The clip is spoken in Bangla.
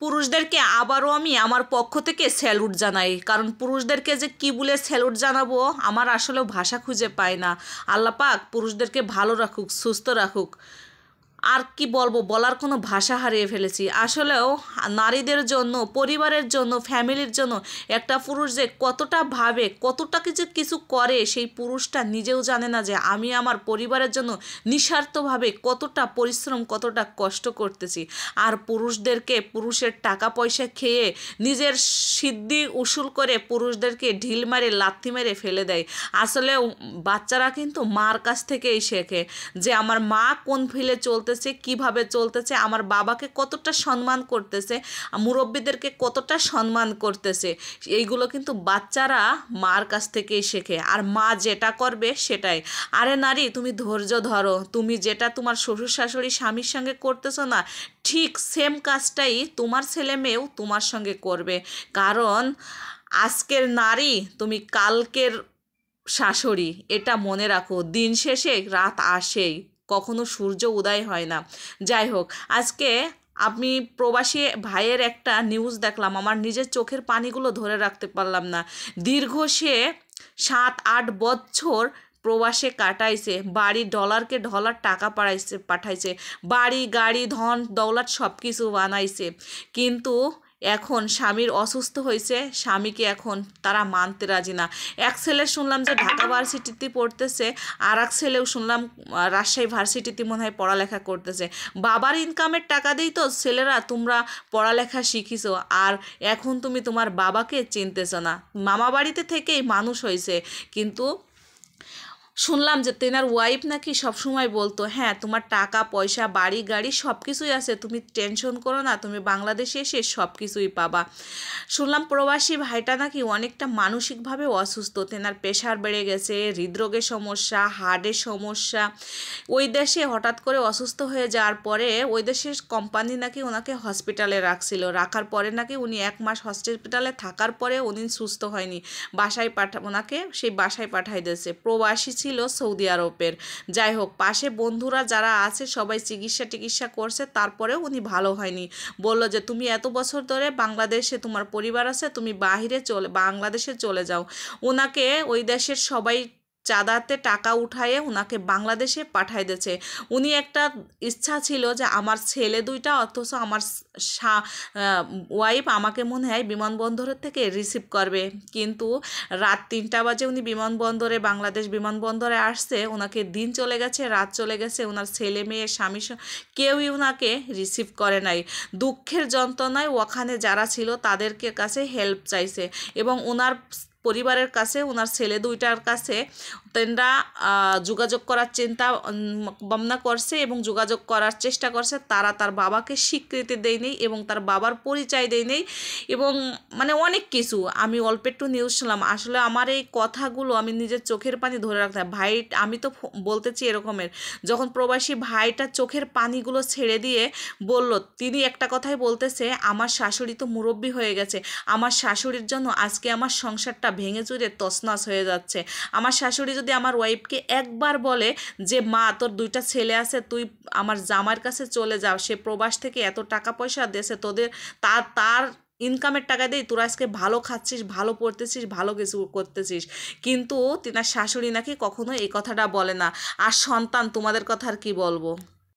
পুরুষদেরকে আবারও আমি আমার পক্ষ থেকে স্যালুট জানাই, কারণ পুরুষদেরকে যে কী বলে স্যালুট জানাবো আমার আসলেও ভাষা খুঁজে পাই না। আল্লাহ পাক পুরুষদেরকে ভালো রাখুক, সুস্থ রাখুক। আর কি বলবো, বলার কোনো ভাষা হারিয়ে ফেলেছি। আসলেও নারীদের জন্য, পরিবারের জন্য, ফ্যামিলির জন্য একটা পুরুষ যে কতটা ভাবে, কতটা কিছু কিছু করে, সেই পুরুষটা নিজেও জানে না যে আমি আমার পরিবারের জন্য নিঃস্বার্থভাবে কতটা পরিশ্রম, কতটা কষ্ট করতেছি। আর পুরুষদেরকে, পুরুষের টাকা পয়সা খেয়ে নিজের সিদ্ধি উসুল করে পুরুষদেরকে ঢিল মারে, লাথি মেরে ফেলে দেয়। আসলে বাচ্চারা কিন্তু মার কাছ থেকেই শেখে যে আমার মা কোন ফিলে চলতেছে, কিভাবে চলতেছে, আমার বাবাকে কতটা সম্মান করতেছে, মুরব্বীদেরকে কতটা সম্মান করতেছে। এইগুলো কিন্তু বাচ্চারা মার কাছ থেকেই শেখে। আর মা যেটা করবে সেটাই। আরে নারী, তুমি ধৈর্য ধরো। তুমি যেটা তোমার শ্বশুর শাশুড়ি স্বামীর সঙ্গে করতেছো না, ঠিক সেম কাজটাই তোমার ছেলে মেয়েও তোমার সঙ্গে করবে। কারণ আজকের নারী তুমি কালকের শাশুড়ি, এটা মনে রাখো। দিন শেষে রাত আসেই, কখনো সূর্য উদয় হয় না। যাই হোক, আজকে আমি প্রবাসী ভাইয়ের একটা নিউজ দেখলাম, আমার নিজের চোখের পানিগুলো ধরে রাখতে পারলাম না। দীর্ঘ সে 7-8 বছর প্রবাসে কাটাইছে, বাড়ি ডলারকে ডলার টাকা পাঠাইছে, বাড়ি গাড়ি ধন দৌলত সব কিছু বানাইছে, কিন্তু এখন স্বামীর অসুস্থ হয়েছে, স্বামীকে এখন তারা মানতে রাজি না। এক ছেলে শুনলাম যে ঢাকা ভার্সিটিতে পড়তেছে, আর এক ছেলেও শুনলাম রাজশাহী ভার্সিটিতে মনে হয় পড়ালেখা করতেছে। বাবার ইনকামের টাকা দিয়েই তো ছেলেরা তোমরা পড়ালেখা শিখিছো, আর এখন তুমি তোমার বাবাকে চিনতেছো না। মামা বাড়িতে থেকেই মানুষ হয়েছে, কিন্তু শুনলাম যে তেনার ওয়াইফ নাকি সবসময় বলতো, হ্যাঁ তোমার টাকা পয়সা বাড়ি গাড়ি সব কিছুই আছে, তুমি টেনশন করো না, তুমি বাংলাদেশে এসে সব কিছুই পাবা। শুনলাম প্রবাসী ভাইটা নাকি অনেকটা মানসিকভাবে অসুস্থ, তেনার প্রেশার বেড়ে গেছে, হৃদরোগের সমস্যা, হার্টের সমস্যা। ওই দেশে হঠাৎ করে অসুস্থ হয়ে যাওয়ার পরে ওই দেশের কোম্পানি নাকি ওনাকে হসপিটালে রাখছিল, রাখার পরে নাকি উনি 1 মাস হসপিটালে থাকার পরে উনি সুস্থ হয়নি, বাসায় ওনাকে সেই বাসায় পাঠাই দিয়েছে। প্রবাসী ছিল সৌদি আরবের। যাই হোক, পাশে বন্ধুরা যারা আছে সবাই চিকিৎসা করছে, তারপরেও উনি ভালো হয়নি। বলল যে তুমি এত বছর ধরে বাংলাদেশে তোমার পরিবার আছে, তুমি বাংলাদেশে চলে যাও। ওনাকে ওই দেশের সবাই চাঁদাতে টাকা উঠায়ে ওনাকে বাংলাদেশে পাঠাই দিয়েছে। উনি একটা ইচ্ছা ছিল যে আমার ছেলে 2টা, অথচ আমার ওয়াইফ আমাকে মনে হয় বিমানবন্দরের থেকে রিসিভ করবে, কিন্তু রাত 3টা বাজে উনি বিমানবন্দরে, বাংলাদেশ বিমানবন্দরে আসছে। ওনাকে দিন চলে গেছে, রাত চলে গেছে, ওনার ছেলে মেয়ে স্বামী কেউই ওনাকে রিসিভ করে নাই। দুঃখের যন্ত্রণায় ওখানে যারা ছিল তাদেরকে কাছে হেল্প চাইছে, এবং ওনার পরিবারের কাছে, ওনার ছেলে 2টার কাছে তেনরা যোগাযোগ করার চিন্তা ভাবনা করছে এবং যোগাযোগ করার চেষ্টা করছে। তারা তার বাবাকে স্বীকৃতি দেয়নি এবং তার বাবার পরিচয় দেয়নি, এবং মানে অনেক কিছু। আমি অল্প একটু নিউজ শুনলাম, আসলে আমার এই কথাগুলো আমি নিজের চোখের পানি ধরে রাখতাম। ভাই, আমি তো বলতেছি এরকমের, যখন প্রবাসী ভাইটা চোখের পানিগুলো ছেড়ে দিয়ে বলল, তিনি একটা কথাই বলতেছে, আমার শাশুড়ি তো মুরব্বি হয়ে গেছে, আমার শাশুড়ির জন্য আজকে আমার সংসারটা ভেঙে চুরে তছনছ হয়ে যাচ্ছে। আমার শাশুড়ি যদি আমার ওয়াইফকে একবার বলে যে মা তোর 2টা ছেলে আছে, তুই আমার জামাইয়ের কাছে চলে যাও, সে প্রবাস থেকে এত টাকা পয়সা দেশে তোদের, তার ইনকামের টাকা দিয়ে তোরা আজকে ভালো খাচ্ছিস, ভালো পড়তেছিস, ভালো কিছু করতেছিস, কিন্তু তিনার শাশুড়ি নাকি কখনো এই কথাটা বলে না। আর সন্তান, তোমাদের কথা আর কি বলবো।